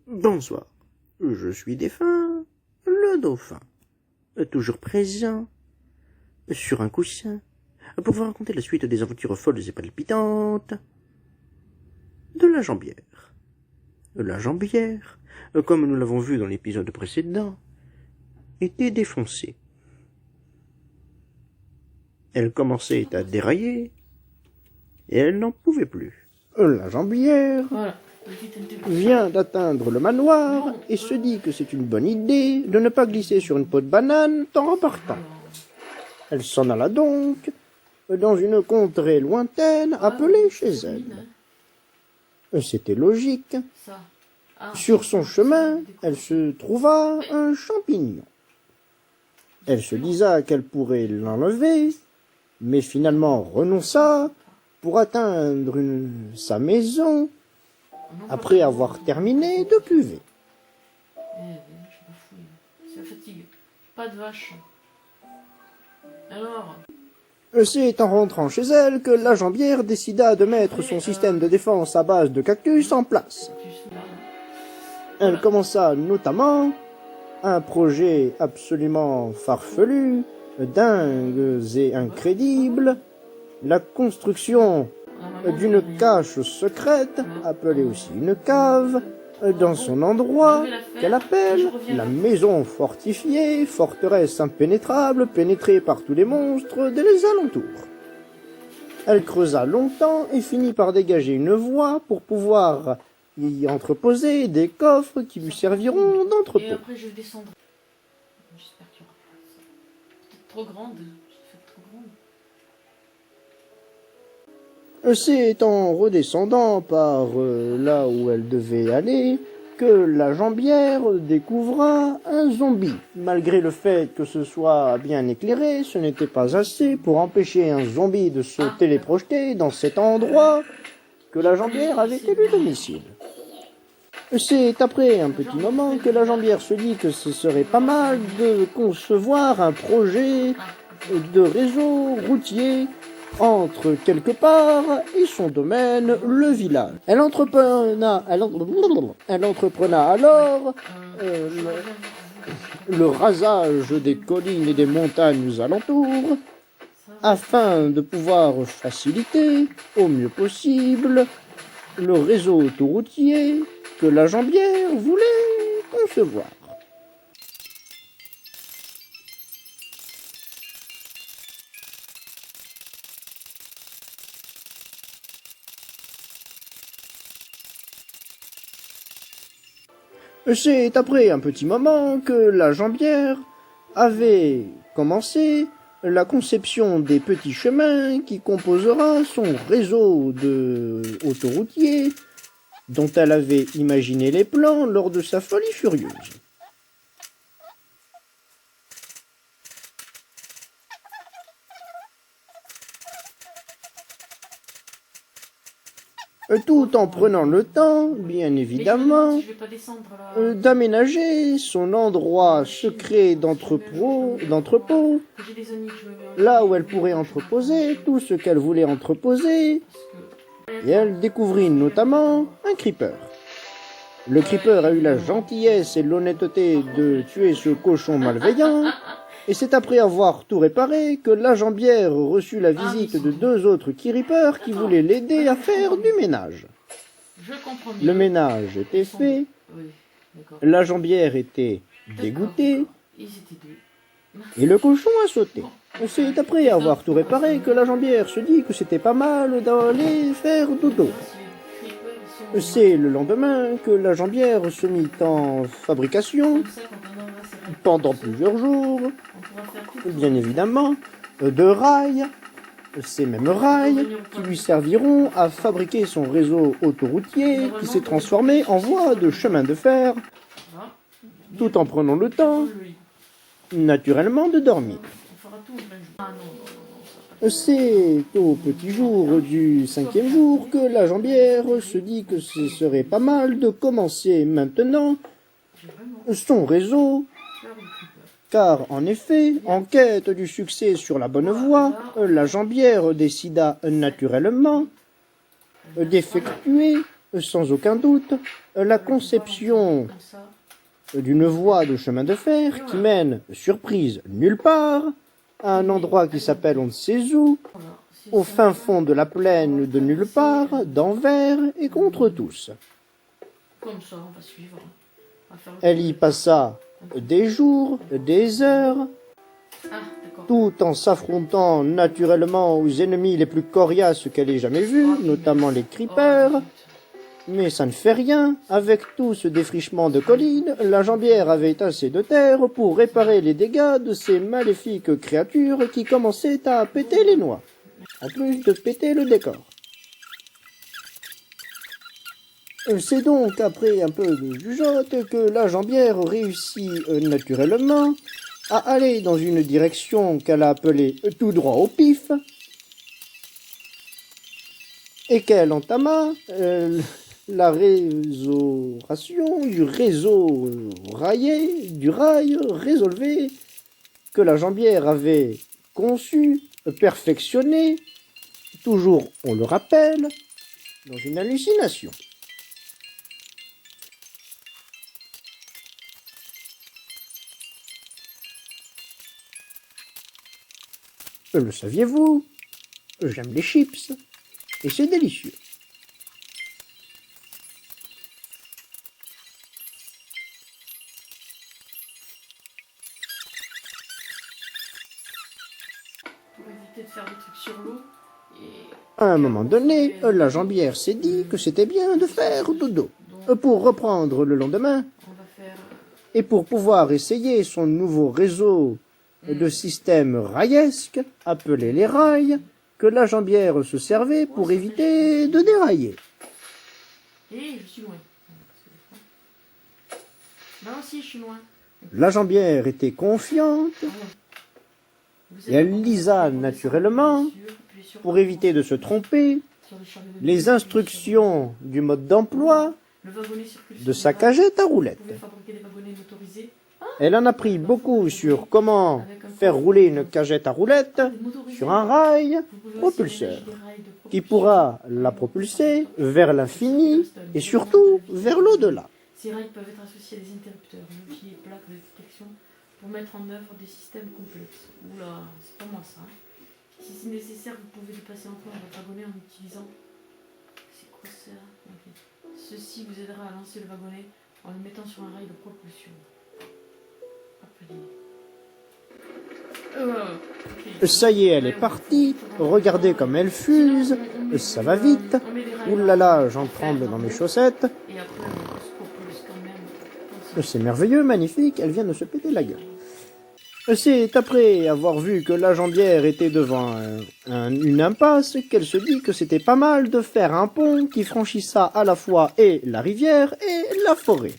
Bonsoir, je suis défunt, le dauphin, toujours présent, sur un coussin, pour vous raconter la suite des aventures folles et palpitantes de la jambière. La jambière, comme nous l'avons vu dans l'épisode précédent, était défoncée. Elle commençait à dérailler, et elle n'en pouvait plus. La jambière vient d'atteindre le manoir et se dit que c'est une bonne idée de ne pas glisser sur une peau de banane en repartant. Elle s'en alla donc dans une contrée lointaine appelée chez elle. C'était logique. Sur son chemin, elle se trouva un champignon. Elle se disa qu'elle pourrait l'enlever, mais finalement renonça pour atteindre sa maison après avoir terminé de cuver. Ça fatigue. Pas de vache. Alors C'est en rentrant chez elle que la jambière décida de mettre son système de défense à base de cactus en place. Elle commença notamment un projet absolument farfelu, dingue et incrédible, la construction d'une cache secrète, appelée aussi une cave, dans son endroit qu'elle appelle la maison fortifiée, forteresse impénétrable, pénétrée par tous les monstres des alentours. Elle creusa longtemps et finit par dégager une voie pour pouvoir y entreposer des coffres qui lui serviront et d'entrepôt. après je descendrai. J'espère qu'il y aura pas ça. Peut-être trop grande. J'ai fait trop grande. C'est en redescendant par là où elle devait aller que la jambière découvra un zombie. Malgré le fait que ce soit bien éclairé, ce n'était pas assez pour empêcher un zombie de se téléprojeter dans cet endroit que la jambière avait élu domicile. C'est après un petit moment que la jambière se dit que ce serait pas mal de concevoir un projet de réseau routier entre quelque part et son domaine, le village. Elle entreprena alors le rasage des collines et des montagnes alentours afin de pouvoir faciliter au mieux possible le réseau autoroutier que la jambière voulait concevoir. C'est après un petit moment que la jambière avait commencé la conception des petits chemins qui composera son réseau autoroutier dont elle avait imaginé les plans lors de sa folie furieuse. Tout en prenant le temps, bien évidemment, d'aménager son endroit secret d'entrepôt, là où elle pourrait entreposer tout ce qu'elle voulait entreposer, et elle découvrit notamment un creeper. Le creeper a eu la gentillesse et l'honnêteté de tuer ce cochon malveillant, et c'est après avoir tout réparé que la jambière reçut la visite de deux autres creepers qui voulaient l'aider à faire du ménage. Le ménage était fait, la jambière était dégoûtée, et le cochon a sauté. C'est après avoir tout réparé que la jambière se dit que c'était pas mal d'aller faire dodo. C'est le lendemain que la jambière se mit en fabrication, pendant plusieurs jours, bien évidemment, de rails, ces mêmes rails qui lui serviront à fabriquer son réseau autoroutier qui s'est transformé en voie de chemin de fer, tout en prenant le temps, naturellement, de dormir. C'est au petit jour du 5e jour que la jambière se dit que ce serait pas mal de commencer maintenant son réseau, car en effet, en quête du succès sur la bonne voie, la jambière décida naturellement d'effectuer sans aucun doute, la conception Comme ça. d'une voie de chemin de fer qui mène, surprise, nulle part, à un endroit qui s'appelle on ne sait où, Voilà. C'est au ça. fin fond de la plaine de nulle part, d'envers et contre tous. Comme ça, on va suivre. On va faire le Elle y passa des jours, des heures, Ah, d'accord. tout en s'affrontant naturellement aux ennemis les plus coriaces qu'elle ait jamais vus, notamment les creepers. Oh, Mais ça ne fait rien, avec tout ce défrichement de collines, la jambière avait assez de terre pour réparer les dégâts de ces maléfiques créatures qui commençaient à péter les noix, en plus de péter le décor. C'est donc après un peu de jugeote que la jambière réussit naturellement à aller dans une direction qu'elle a appelée tout droit au pif, et qu'elle entama la résauration du réseau raillé, du rail résolvé, que la jambière avait conçu, perfectionné, toujours, on le rappelle, dans une hallucination. Le saviez-vous? J'aime les chips, et c'est délicieux. pour éviter de faire des trucs sur l'eau. Et À un moment donné, la jambière s'est dit que c'était bien de faire dodo, donc, pour reprendre le lendemain, on va faire. et pour pouvoir essayer son nouveau réseau de systèmes raillesques, appelé les rails, que la jambière se servait pour éviter de dérailler. Et je suis loin. Là aussi, je suis loin. La jambière était confiante, et elle lisa naturellement, pour éviter de se tromper, les instructions du mode d'emploi de sa cagette à roulettes. Elle en a appris beaucoup sur comment faire rouler une cagette à roulettes sur un rail propulseur, qui pourra la propulser vers l'infini et surtout vers l'au-delà. Ces rails peuvent être associés à des interrupteurs, mais aussi des plaques de détection pour mettre en œuvre des systèmes complexes. Oula, c'est pas moi ça. Si c'est nécessaire, vous pouvez déplacer encore votre wagonnet en utilisant... C'est quoi ça? Ok. Ceci vous aidera à lancer le wagonnet en le mettant sur un rail de propulsion. Appelez. Ok. Ça y est, elle est partie. Regardez comme elle fuse. Ça va vite. Ouh là là, j'en tremble dans mes chaussettes. Et après, on se propulse quand même. C'est merveilleux, magnifique, elle vient de se péter la gueule. C'est après avoir vu que la jambière était devant une impasse qu'elle se dit que c'était pas mal de faire un pont qui franchissait à la fois et la rivière et la forêt.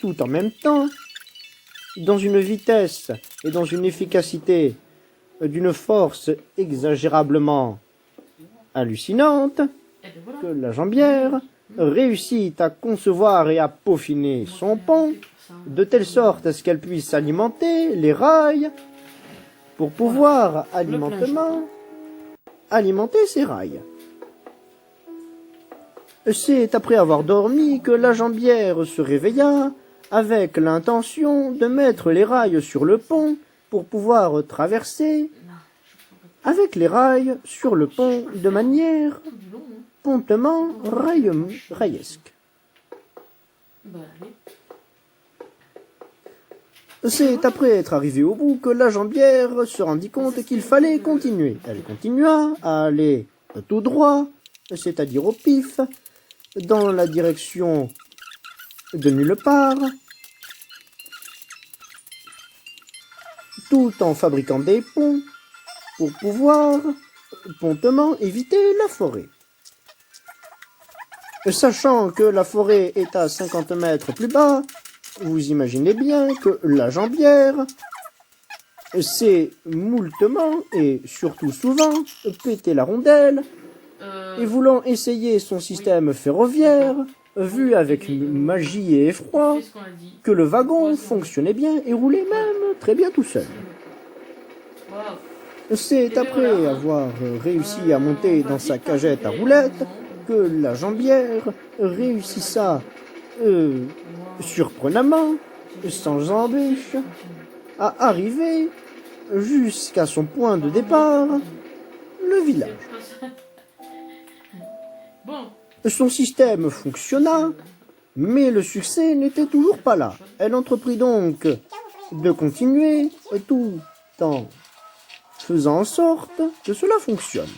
Tout en même temps, dans une vitesse et dans une efficacité d'une force exagérablement hallucinante, Et ben voilà. que la jambière réussit à concevoir et à peaufiner son pont de telle sorte à ce qu'elle puisse alimenter les rails pour pouvoir alimenter ces rails. C'est après avoir dormi que la jambière se réveilla avec l'intention de mettre les rails sur le pont pour pouvoir traverser avec les rails sur le pont de manière Tout du long, hein. pontement raillesque. Bah allez. C'est après être arrivé au bout que la jambière se rendit compte qu'il fallait continuer. Elle continua à aller tout droit, c'est-à-dire au pif, dans la direction de nulle part, tout en fabriquant des ponts pour pouvoir pontement éviter la forêt. Sachant que la forêt est à 50 mètres plus bas, vous imaginez bien que la jambière s'est moultement et surtout souvent pété la rondelle et voulant essayer son système ferroviaire, vu avec magie et effroi Fais ce qu'on a dit. que le wagon fonctionnait bien et roulait même très bien tout seul. Waouh. C'est après avoir réussi à monter dans sa cagette à roulettes que la jambière réussissa surprenamment, sans embûche, à arriver jusqu'à son point de départ, le village. Bon. Son système fonctionna, mais le succès n'était toujours pas là. Elle entreprit donc de continuer tout en faisant en sorte que cela fonctionne.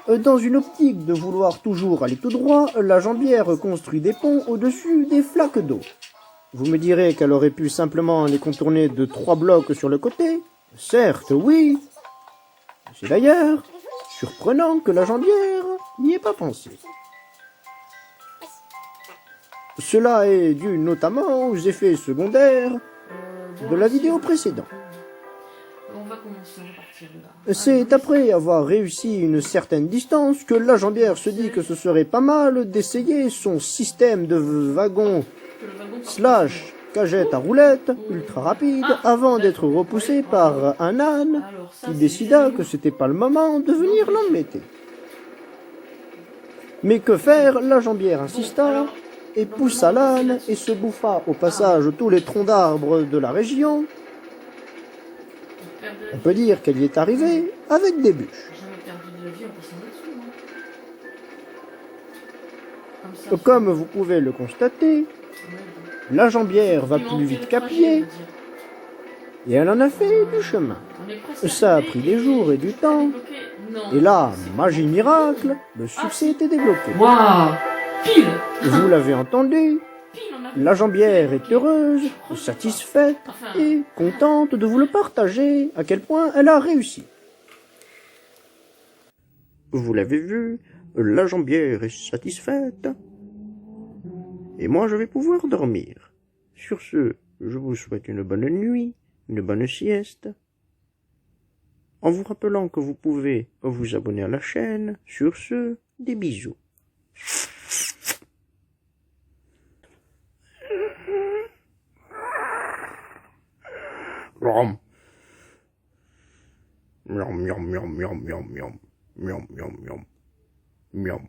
Dans une optique de vouloir toujours aller tout droit, la jambière construit des ponts au-dessus des flaques d'eau. Vous me direz qu'elle aurait pu simplement les contourner de 3 blocs sur le côté. Certes, oui. C'est d'ailleurs surprenant que la jambière n'y ait pas pensé. Cela est dû notamment aux effets secondaires de la vidéo précédente. On va commencer, on va partir là. C'est après avoir réussi une certaine distance que la jambière se dit que ce serait pas mal d'essayer son système de wagon / cagette à roulettes ultra rapide avant d'être repoussé par un âne qui décida que c'était pas le moment de venir l'embêter. Mais que faire, la jambière insista et poussa l'âne et se bouffa au passage tous les troncs d'arbres de la région. On peut dire qu'elle y est arrivée avec des bûches. Comme vous pouvez le constater, la jambière va plus vite qu'à pied, et elle en a fait du chemin. Ça a pris des jours et du temps, et là, magie miracle, le succès était débloqué. Waouh! Pile! Vous l'avez entendu, la jambière est heureuse, satisfaite et contente de vous le partager à quel point elle a réussi. Vous l'avez vu, la jambière est satisfaite. Et moi, je vais pouvoir dormir. Sur ce, je vous souhaite une bonne nuit, une bonne sieste. En vous rappelant que vous pouvez vous abonner à la chaîne. Sur ce, des bisous. Miam. Miam, miam, miam, miam, miam, miam. Miam, miam, miam. Miam.